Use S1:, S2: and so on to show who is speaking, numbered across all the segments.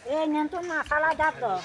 S1: nyentuh masalah jatuh.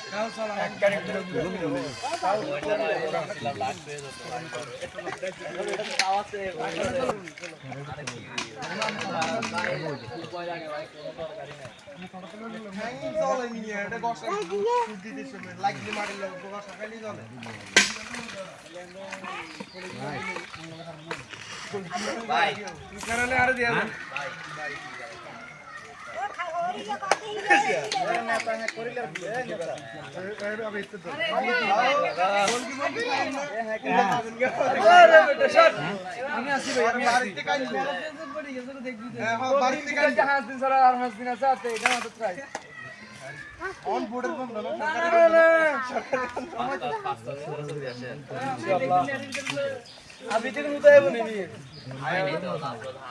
S2: अभी तक मुद्दा है बनी नहीं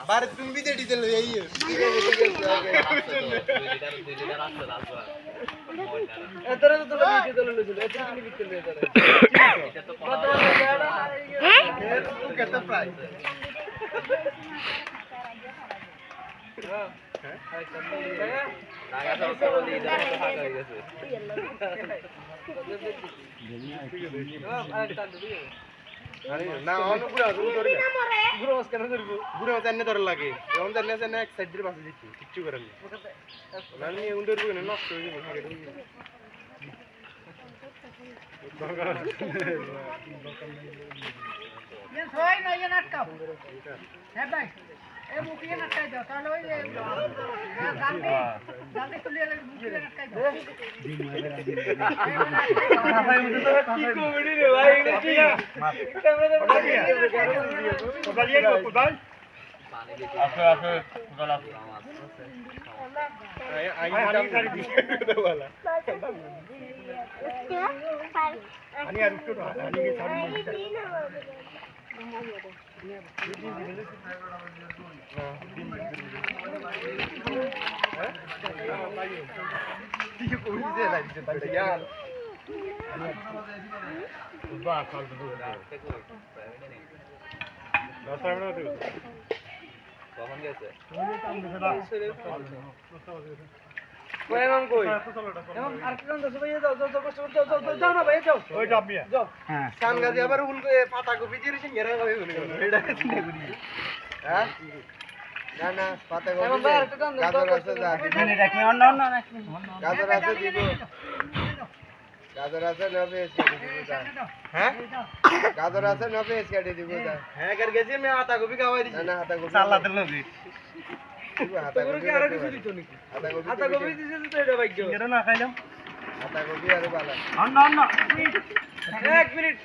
S2: भारत में भी देती चल रही है इधर तो लगी चल रही है इधर नहीं चल रही है तो तू कहता प्राइस ना ऑन पूरा पूरा उसके अंदर पूरा जानने डर लगे ऑन जानने से ना एक साइड पे बस जीती किच्चू करने ना नहीं उधर भी ना नॉक कर दी
S1: ये सोई ना ये नाटक है भाई ए मुखिया नाटक जाओ चलो ये जल्दी तो ले ले मुखिया नाटक जाओ
S2: की कॉमेडी रे भाई ने की कैमरा बताइए कुदाल आके आके कुदाल आई हानी सारी दी वाला हानी यार उसको हानी की सारी গাজর আছে 90 এসকে দিব হ্যাঁ গাজর আছে 90 এসকে দিব হ্যাঁ कर গেছি আমি আটা গোবি খাওয়াই দিছি না আটা গোবি সালাদ লবি আটা গোবি কি আর কিছু দিত নাকি আটা গোবি দিছি তো এটা ভাগ্য এটা না খাইলাম আটা গোবি আর ভালো না এক মিনিট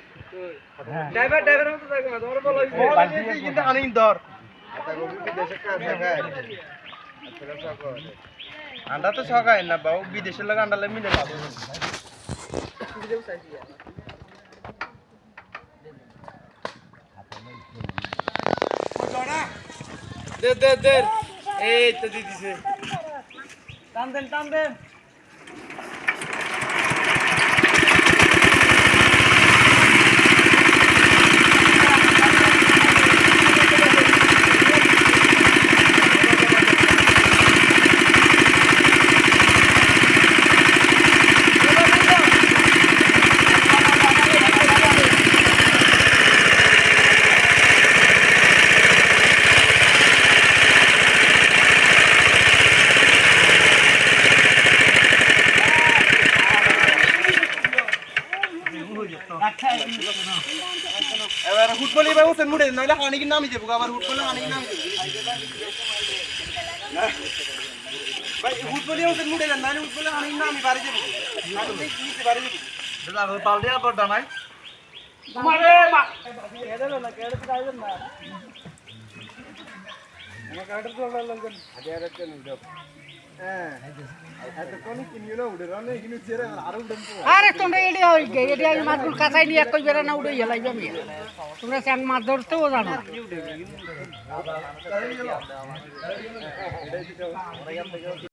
S2: ড্রাইভার মতো থাকো না তোমার বলো কিন্তু আনিন দর আটা গোবি বিদেশে কাজ খায় আন্ডা তো সকায় না বাবু বিদেশের লাগা আন্ডা মিলে লাভ দে এই তো দিদিছে টান দেন এবার ফুটবলই ভাই ওসেন মুড়ে নাইলে হানি কি নামি দেবো আবার ফুটবলে হানি কি নামি দেবো ভাই ফুটবলই ওসেন মুড়ে না নাইলে ফুটবলে হানি কি নামি বাড়ি দেবো নিচে বাড়ি দেবো দাদা পাল্টে আর বড় নাই তোমারে মা কেডে না কেডে তো আইবেন না আগে আর একটা নিয়ে যাও হ্যাঁ এত কোন কিনিও না উড়ে রানে কিনি চেরে আর উড়ন তো
S1: আরে তোমরা এডি মাছগুলো কাঁচাই নিয়ে কই বেরা না উড়ে হেলাইবে আমি তোমরা চ্যাং মাছ ধরতেও জানো না।